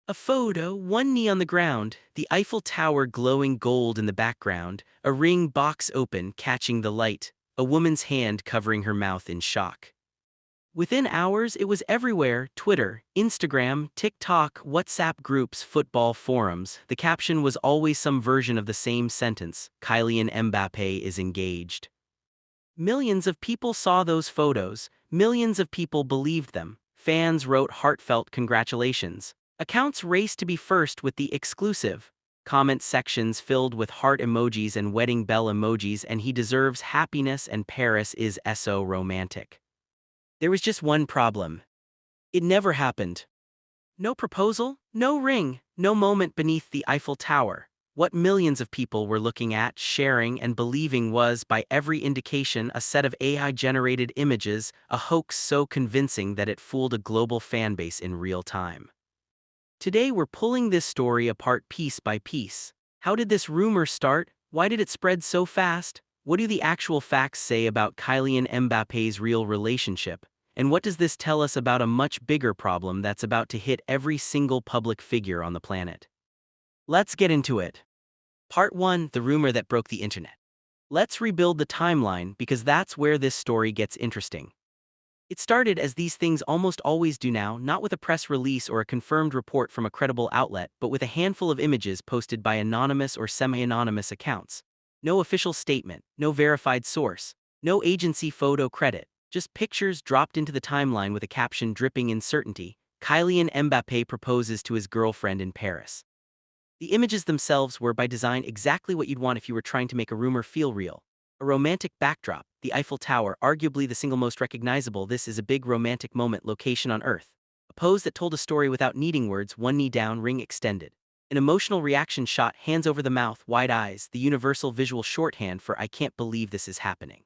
A photo, one knee on the ground, the Eiffel Tower glowing gold in the background, a ring box open catching the light, a woman's hand covering her mouth in shock. Within hours, it was everywhere: Twitter, Instagram, TikTok, WhatsApp groups, football forums. The caption was always some version of the same sentence: Kylian Mbappé is engaged. Millions of people saw those photos, millions of people believed them. Fans wrote heartfelt congratulations. Accounts raced to be first with the exclusive. Comment sections filled with heart emojis and wedding bell emojis, and he deserves happiness and Paris is so romantic. There was just one problem. It never happened. No proposal, no ring, no moment beneath the Eiffel Tower. What millions of people were looking at, sharing, and believing was, by every indication, a set of AI-generated images, a hoax so convincing that it fooled a global fanbase in real time. Today we're pulling this story apart piece by piece. How did this rumor start? Why did it spread so fast? What do the actual facts say about Kylian Mbappe's real relationship? And what does this tell us about a much bigger problem that's about to hit every single public figure on the planet? Let's get into it. Part 1: The rumor that broke the internet. Let's rebuild the timeline, because that's where this story gets interesting. It started, as these things almost always do now, not with a press release or a confirmed report from a credible outlet, but with a handful of images posted by anonymous or semi-anonymous accounts. No official statement, no verified source, no agency photo credit, just pictures dropped into the timeline with a caption dripping in certainty: Kylian Mbappé proposes to his girlfriend in Paris. The images themselves were, by design, exactly what you'd want if you were trying to make a rumor feel real. A romantic backdrop, the Eiffel Tower, arguably the single most recognizable "this is a big romantic moment" location on Earth. A pose that told a story without needing words: one knee down, ring extended. An emotional reaction shot, hands over the mouth, wide eyes, the universal visual shorthand for "I can't believe this is happening."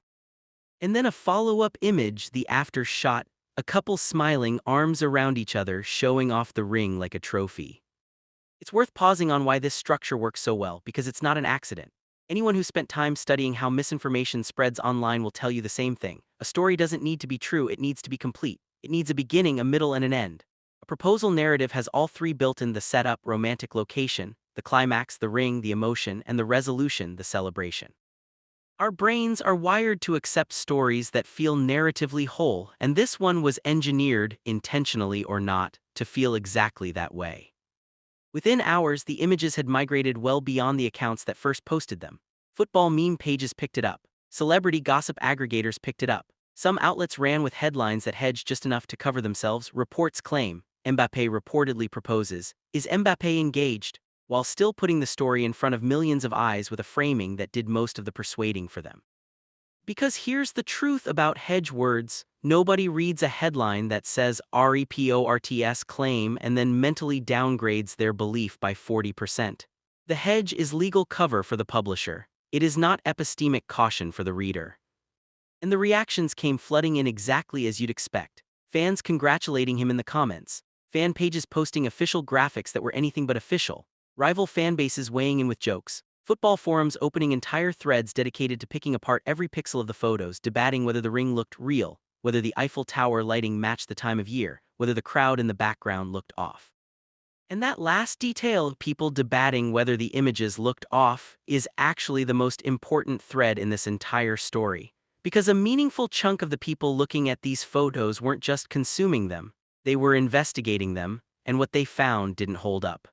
And then a follow-up image, the after shot, a couple smiling, arms around each other, showing off the ring like a trophy. It's worth pausing on why this structure works so well, because it's not an accident. Anyone who spent time studying how misinformation spreads online will tell you the same thing. A story doesn't need to be true, it needs to be complete. It needs a beginning, a middle, and an end. A proposal narrative has all three built in: the setup, romantic location; the climax, the ring, the emotion; and the resolution, the celebration. Our brains are wired to accept stories that feel narratively whole, and this one was engineered, intentionally or not, to feel exactly that way. Within hours, the images had migrated well beyond the accounts that first posted them. Football meme pages picked it up. Celebrity gossip aggregators picked it up. Some outlets ran with headlines that hedged just enough to cover themselves. Reports claim, Mbappé reportedly proposes, is Mbappé engaged, while still putting the story in front of millions of eyes with a framing that did most of the persuading for them. Because here's the truth about hedge words: nobody reads a headline that says reports claim and then mentally downgrades their belief by 40%. The hedge is legal cover for the publisher. It is not epistemic caution for the reader. And the reactions came flooding in exactly as you'd expect. Fans congratulating him in the comments. Fan pages posting official graphics that were anything but official. Rival fan bases weighing in with jokes. Football forums opening entire threads dedicated to picking apart every pixel of the photos, debating whether the ring looked real, whether the Eiffel Tower lighting matched the time of year, whether the crowd in the background looked off. And that last detail, people debating whether the images looked off, is actually the most important thread in this entire story. Because a meaningful chunk of the people looking at these photos weren't just consuming them, they were investigating them, and what they found didn't hold up.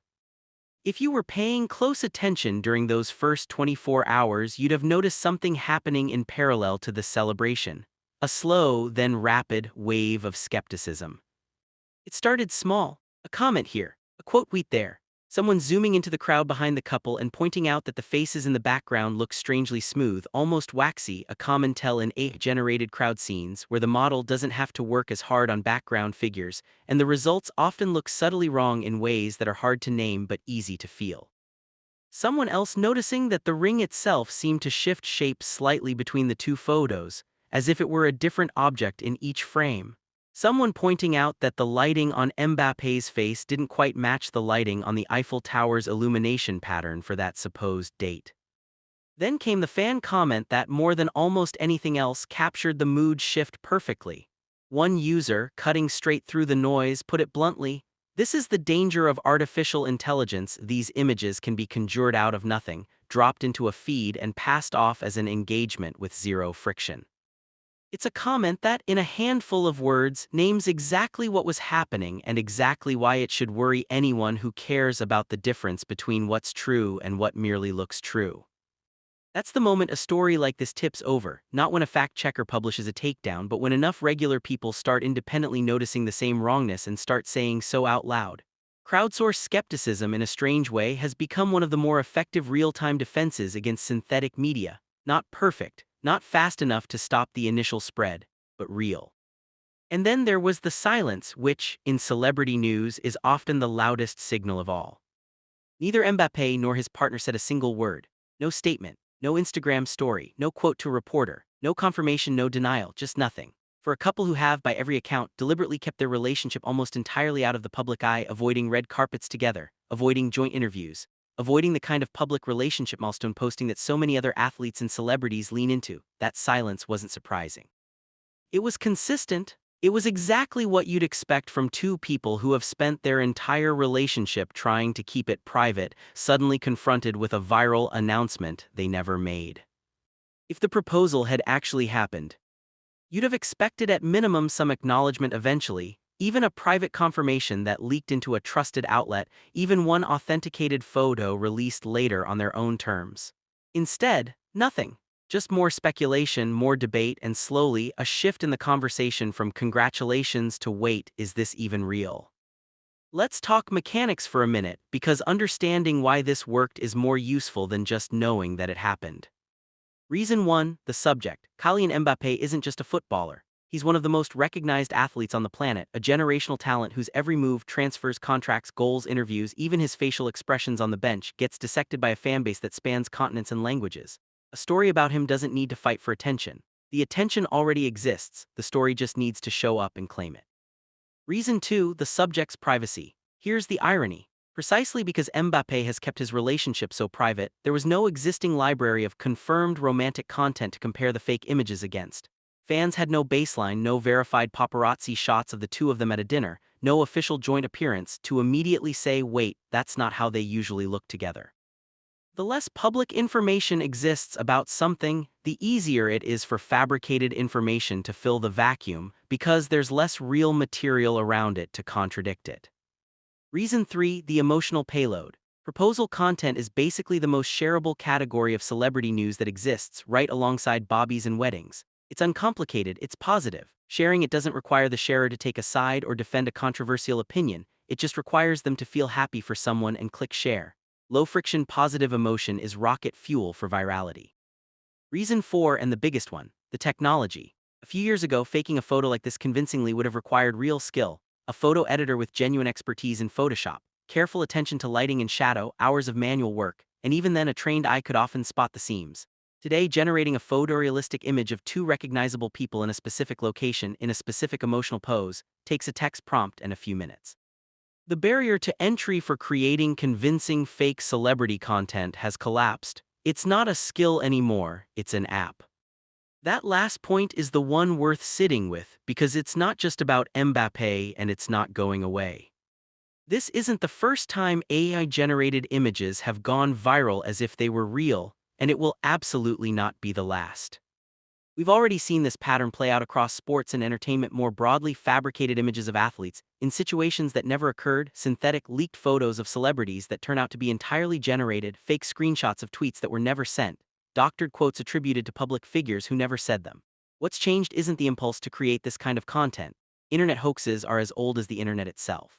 If you were paying close attention during those first 24 hours, you'd have noticed something happening in parallel to the celebration. A slow, then rapid, wave of skepticism. It started small. A comment here, a quote tweet there, someone zooming into the crowd behind the couple and pointing out that the faces in the background look strangely smooth, almost waxy, a common tell in AI-generated crowd scenes where the model doesn't have to work as hard on background figures, and the results often look subtly wrong in ways that are hard to name but easy to feel. Someone else noticing that the ring itself seemed to shift shape slightly between the two photos, as if it were a different object in each frame. Someone pointing out that the lighting on Mbappe's face didn't quite match the lighting on the Eiffel Tower's illumination pattern for that supposed date. Then came the fan comment that, more than almost anything else, captured the mood shift perfectly. One user, cutting straight through the noise, put it bluntly: This is the danger of artificial intelligence. These images can be conjured out of nothing, dropped into a feed, and passed off as an engagement with zero friction. It's a comment that, in a handful of words, names exactly what was happening and exactly why it should worry anyone who cares about the difference between what's true and what merely looks true. That's the moment a story like this tips over, not when a fact-checker publishes a takedown, but when enough regular people start independently noticing the same wrongness and start saying so out loud. Crowdsourced skepticism, in a strange way, has become one of the more effective real-time defenses against synthetic media. Not perfect, not fast enough to stop the initial spread, but real. And then there was the silence, which, in celebrity news, is often the loudest signal of all. Neither Mbappé nor his partner said a single word. No statement, no Instagram story, no quote to a reporter, no confirmation, no denial, just nothing. For a couple who have, by every account, deliberately kept their relationship almost entirely out of the public eye, avoiding red carpets together, avoiding joint interviews, avoiding the kind of public relationship milestone posting that so many other athletes and celebrities lean into, that silence wasn't surprising. It was consistent. It was exactly what you'd expect from two people who have spent their entire relationship trying to keep it private, suddenly confronted with a viral announcement they never made. If the proposal had actually happened, you'd have expected at minimum some acknowledgement eventually, even a private confirmation that leaked into a trusted outlet, even one authenticated photo released later on their own terms. Instead, nothing. Just more speculation, more debate, and slowly, a shift in the conversation from congratulations to wait, is this even real? Let's talk mechanics for a minute, because understanding why this worked is more useful than just knowing that it happened. Reason 1, the subject. Kylian Mbappé isn't just a footballer. He's one of the most recognized athletes on the planet, a generational talent whose every move, transfers, contracts, goals, interviews, even his facial expressions on the bench, gets dissected by a fanbase that spans continents and languages. A story about him doesn't need to fight for attention. The attention already exists, the story just needs to show up and claim it. Reason 2, the subject's privacy. Here's the irony. Precisely because Mbappé has kept his relationship so private, there was no existing library of confirmed romantic content to compare the fake images against. Fans had no baseline, no verified paparazzi shots of the two of them at a dinner, no official joint appearance to immediately say, wait, that's not how they usually look together. The less public information exists about something, the easier it is for fabricated information to fill the vacuum, because there's less real material around it to contradict it. Reason 3, the emotional payload. Proposal content is basically the most shareable category of celebrity news that exists, right alongside bobbies and weddings. It's uncomplicated, it's positive. Sharing it doesn't require the sharer to take a side or defend a controversial opinion, it just requires them to feel happy for someone and click share. Low-friction positive emotion is rocket fuel for virality. Reason 4, and the biggest one, the technology. A few years ago, faking a photo like this convincingly would have required real skill, a photo editor with genuine expertise in Photoshop, careful attention to lighting and shadow, hours of manual work, and even then a trained eye could often spot the seams. Today, generating a photorealistic image of two recognizable people in a specific location, in a specific emotional pose, takes a text prompt and a few minutes. The barrier to entry for creating convincing fake celebrity content has collapsed. It's not a skill anymore, it's an app. That last point is the one worth sitting with, because it's not just about Mbappé and it's not going away. This isn't the first time AI-generated images have gone viral as if they were real, and it will absolutely not be the last. We've already seen this pattern play out across sports and entertainment more broadly. Fabricated images of athletes, in situations that never occurred, synthetic leaked photos of celebrities that turn out to be entirely generated, fake screenshots of tweets that were never sent, doctored quotes attributed to public figures who never said them. What's changed isn't the impulse to create this kind of content. Internet hoaxes are as old as the internet itself.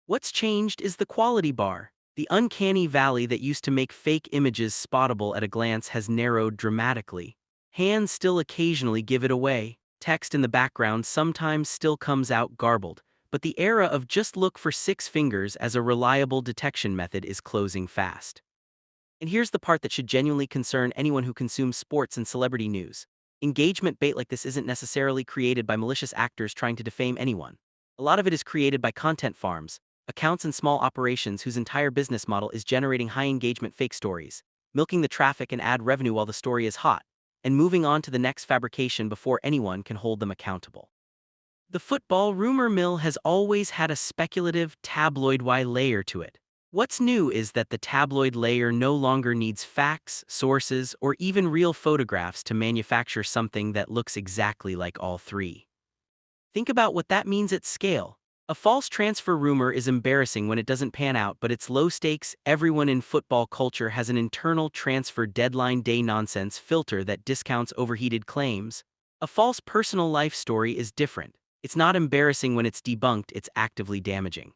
What's changed is the quality bar. The uncanny valley that used to make fake images spottable at a glance has narrowed dramatically. Hands still occasionally give it away, text in the background sometimes still comes out garbled, but the era of just look for 6 fingers as a reliable detection method is closing fast. And here's the part that should genuinely concern anyone who consumes sports and celebrity news. Engagement bait like this isn't necessarily created by malicious actors trying to defame anyone. A lot of it is created by content farms, accounts and small operations whose entire business model is generating high-engagement fake stories, milking the traffic and ad revenue while the story is hot, and moving on to the next fabrication before anyone can hold them accountable. The football rumor mill has always had a speculative, tabloid-y layer to it. What's new is that the tabloid layer no longer needs facts, sources, or even real photographs to manufacture something that looks exactly like all three. Think about what that means at scale. A false transfer rumor is embarrassing when it doesn't pan out, but it's low stakes. Everyone in football culture has an internal transfer deadline day nonsense filter that discounts overheated claims. A false personal life story is different. It's not embarrassing when it's debunked, it's actively damaging.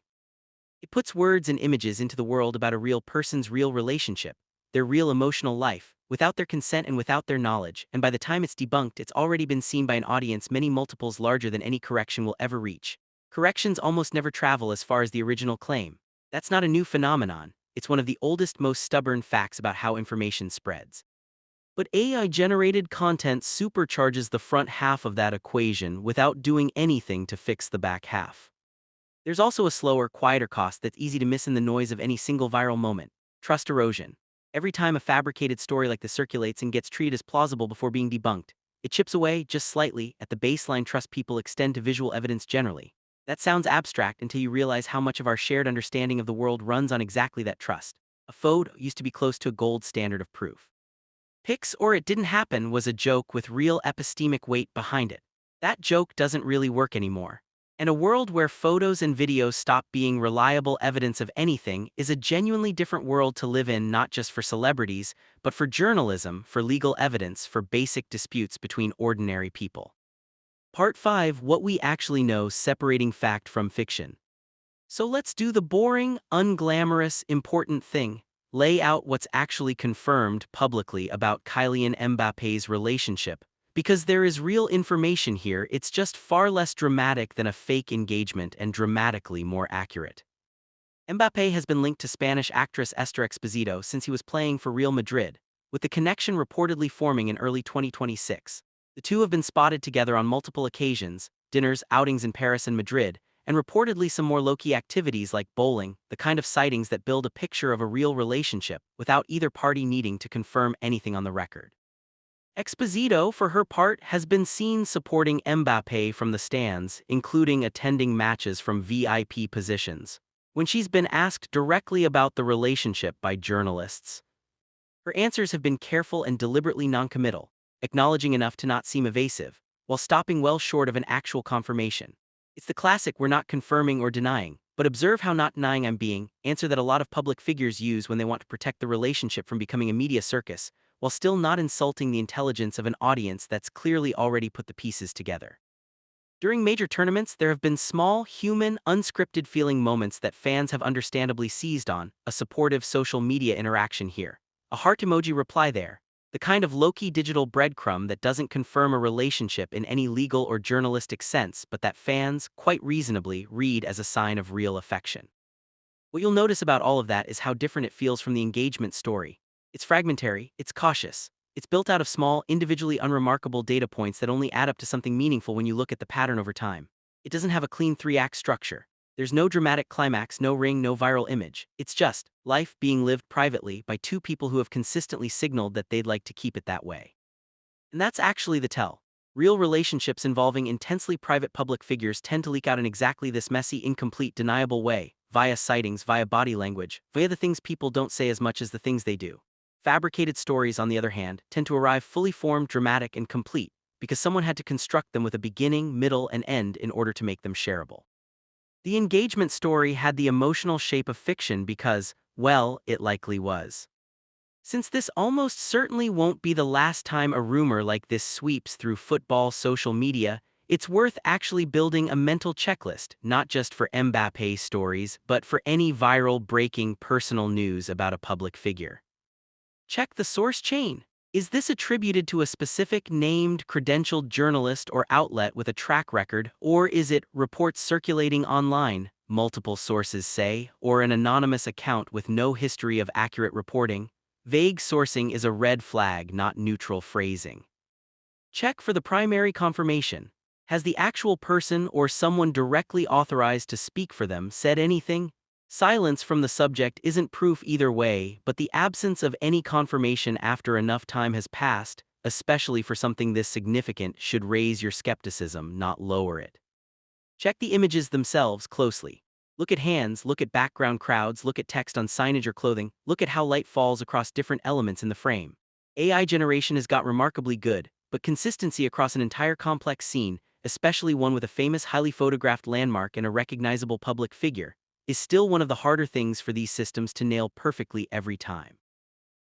It puts words and images into the world about a real person's real relationship, their real emotional life, without their consent and without their knowledge, and by the time it's debunked, it's already been seen by an audience many multiples larger than any correction will ever reach. Corrections almost never travel as far as the original claim. That's not a new phenomenon, it's one of the oldest, most stubborn facts about how information spreads. But AI-generated content supercharges the front half of that equation without doing anything to fix the back half. There's also a slower, quieter cost that's easy to miss in the noise of any single viral moment: trust erosion. Every time a fabricated story like this circulates and gets treated as plausible before being debunked, it chips away, just slightly, at the baseline trust people extend to visual evidence generally. That sounds abstract until you realize how much of our shared understanding of the world runs on exactly that trust. A photo used to be close to a gold standard of proof. Pics or it didn't happen was a joke with real epistemic weight behind it. That joke doesn't really work anymore. And a world where photos and videos stop being reliable evidence of anything is a genuinely different world to live in, not just for celebrities, but for journalism, for legal evidence, for basic disputes between ordinary people. Part 5: What we actually know, separating fact from fiction. So let's do the boring, unglamorous, important thing. Lay out what's actually confirmed publicly about Kylian Mbappe's relationship. Because there is real information here, it's just far less dramatic than a fake engagement and dramatically more accurate. Mbappé has been linked to Spanish actress Esther Exposito since he was playing for Real Madrid, with the connection reportedly forming in early 2026. The two have been spotted together on multiple occasions: dinners, outings in Paris and Madrid, and reportedly some more low-key activities like bowling, the kind of sightings that build a picture of a real relationship without either party needing to confirm anything on the record. Exposito, for her part, has been seen supporting Mbappé from the stands, including attending matches from VIP positions. When she's been asked directly about the relationship by journalists, her answers have been careful and deliberately noncommittal, acknowledging enough to not seem evasive, while stopping well short of an actual confirmation. It's the classic "we're not confirming or denying, but observe how not denying I'm being" answer that a lot of public figures use when they want to protect the relationship from becoming a media circus, while still not insulting the intelligence of an audience that's clearly already put the pieces together. During major tournaments, there have been small, human, unscripted feeling moments that fans have understandably seized on: a supportive social media interaction here, a heart emoji reply there, the kind of low-key digital breadcrumb that doesn't confirm a relationship in any legal or journalistic sense, but that fans, quite reasonably, read as a sign of real affection. What you'll notice about all of that is how different it feels from the engagement story. It's fragmentary, it's cautious, it's built out of small, individually unremarkable data points that only add up to something meaningful when you look at the pattern over time. It doesn't have a clean three-act structure. There's no dramatic climax, no ring, no viral image. It's just life being lived privately by two people who have consistently signaled that they'd like to keep it that way. And that's actually the tell. Real relationships involving intensely private public figures tend to leak out in exactly this messy, incomplete, deniable way, via sightings, via body language, via the things people don't say as much as the things they do. Fabricated stories, on the other hand, tend to arrive fully formed, dramatic, and complete, because someone had to construct them with a beginning, middle, and end in order to make them shareable. The engagement story had the emotional shape of fiction because, well, it likely was. Since this almost certainly won't be the last time a rumor like this sweeps through football social media, it's worth actually building a mental checklist, not just for Mbappé stories, but for any viral, breaking personal news about a public figure. Check the source chain. Is this attributed to a specific named, credentialed journalist or outlet with a track record, or is it reports circulating online, multiple sources say, or an anonymous account with no history of accurate reporting? Vague sourcing is a red flag, not neutral phrasing. Check for the primary confirmation. Has the actual person or someone directly authorized to speak for them said anything? Silence from the subject isn't proof either way, but the absence of any confirmation after enough time has passed, especially for something this significant, should raise your skepticism, not lower it. Check the images themselves closely. Look at hands, look at background crowds, look at text on signage or clothing, look at how light falls across different elements in the frame. AI generation has got remarkably good, but consistency across an entire complex scene, especially one with a famous highly photographed landmark and a recognizable public figure, is still one of the harder things for these systems to nail perfectly every time.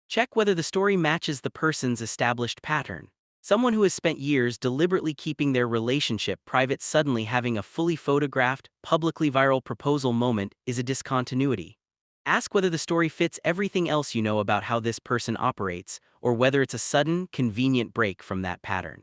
Check whether the story matches the person's established pattern. Someone who has spent years deliberately keeping their relationship private suddenly having a fully photographed, publicly viral proposal moment is a discontinuity. Ask whether the story fits everything else you know about how this person operates, or whether it's a sudden, convenient break from that pattern.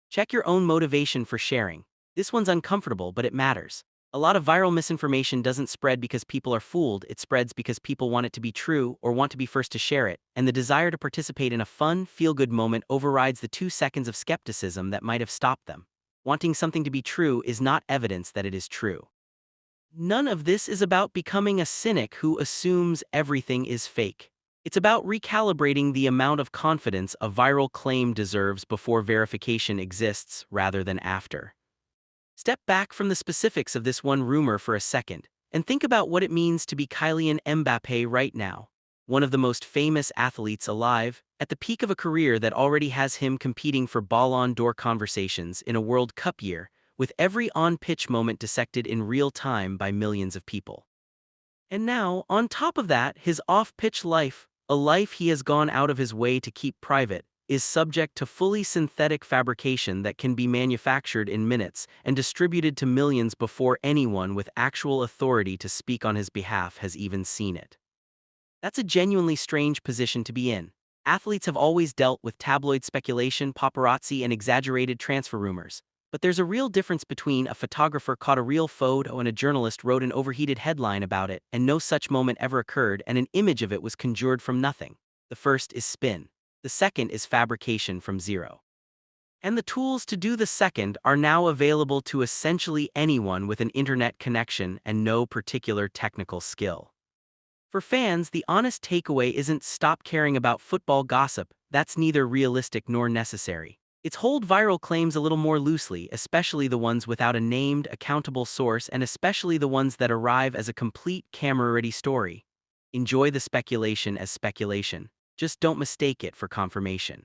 Check your own motivation for sharing. This one's uncomfortable, but it matters. A lot of viral misinformation doesn't spread because people are fooled, it spreads because people want it to be true or want to be first to share it, and the desire to participate in a fun, feel-good moment overrides the 2 seconds of skepticism that might have stopped them. Wanting something to be true is not evidence that it is true. None of this is about becoming a cynic who assumes everything is fake. It's about recalibrating the amount of confidence a viral claim deserves before verification exists rather than after. Step back from the specifics of this one rumor for a second, and think about what it means to be Kylian Mbappé right now, one of the most famous athletes alive, at the peak of a career that already has him competing for Ballon d'Or conversations in a World Cup year, with every on-pitch moment dissected in real time by millions of people. And now, on top of that, his off-pitch life, a life he has gone out of his way to keep private, is subject to fully synthetic fabrication that can be manufactured in minutes and distributed to millions before anyone with actual authority to speak on his behalf has even seen it. That's a genuinely strange position to be in. Athletes have always dealt with tabloid speculation, paparazzi, and exaggerated transfer rumors. But there's a real difference between a photographer caught a real photo and a journalist wrote an overheated headline about it and no such moment ever occurred and an image of it was conjured from nothing. The first is spin. The second is fabrication from zero. And the tools to do the second are now available to essentially anyone with an internet connection and no particular technical skill. For fans, the honest takeaway isn't stop caring about football gossip, that's neither realistic nor necessary. It's hold viral claims a little more loosely, especially the ones without a named, accountable source and especially the ones that arrive as a complete camera-ready story. Enjoy the speculation as speculation. Just don't mistake it for confirmation.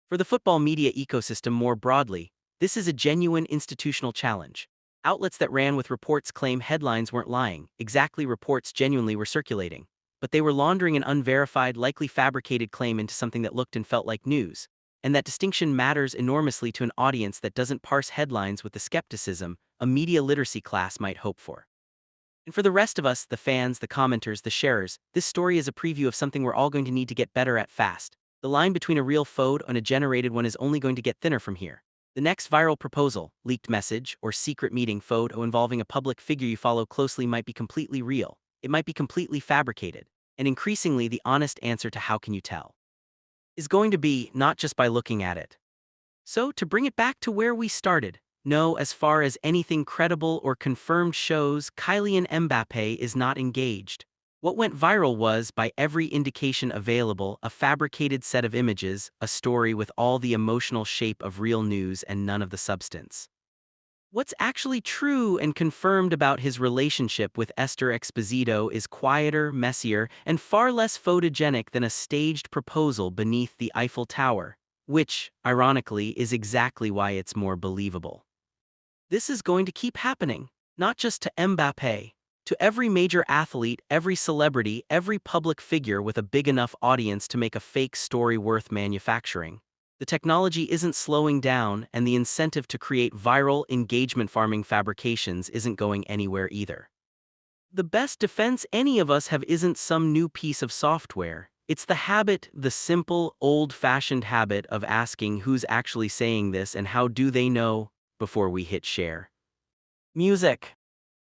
For the football media ecosystem more broadly, this is a genuine institutional challenge. Outlets that ran with reports claim headlines weren't lying, exactly reports genuinely were circulating. But they were laundering an unverified, likely fabricated claim into something that looked and felt like news. And that distinction matters enormously to an audience that doesn't parse headlines with the skepticism a media literacy class might hope for. And for the rest of us, the fans, the commenters, the sharers, this story is a preview of something we're all going to need to get better at fast. The line between a real photo and a generated one is only going to get thinner from here. The next viral proposal, leaked message, or secret meeting photo involving a public figure you follow closely might be completely real. It might be completely fabricated. And increasingly, the honest answer to how can you tell is going to be not just by looking at it. So, to bring it back to where we started, no, as far as anything credible or confirmed shows, Kylian Mbappé is not engaged. What went viral was, by every indication available, a fabricated set of images, a story with all the emotional shape of real news and none of the substance. What's actually true and confirmed about his relationship with Esther Exposito is quieter, messier, and far less photogenic than a staged proposal beneath the Eiffel Tower, which, ironically, is exactly why it's more believable. This is going to keep happening, not just to Mbappé, to every major athlete, every celebrity, every public figure with a big enough audience to make a fake story worth manufacturing. The technology isn't slowing down, and the incentive to create viral, engagement-farming fabrications isn't going anywhere either. The best defense any of us have isn't some new piece of software. It's the habit, the simple, old-fashioned habit of asking who's actually saying this and how do they know before we hit share. Music.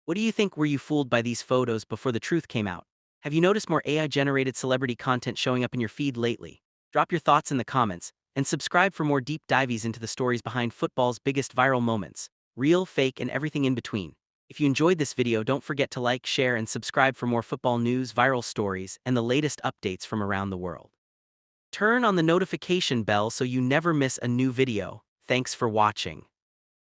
What do you think? Were you fooled by these photos before the truth came out? Have you noticed more AI-generated celebrity content showing up in your feed lately? Drop your thoughts in the comments, and subscribe for more deep dives into the stories behind football's biggest viral moments, real, fake, and everything in between. If you enjoyed this video, don't forget to like, share, and subscribe for more football news, viral stories, and the latest updates from around the world. Turn on the notification bell so you never miss a new video. Thanks for watching.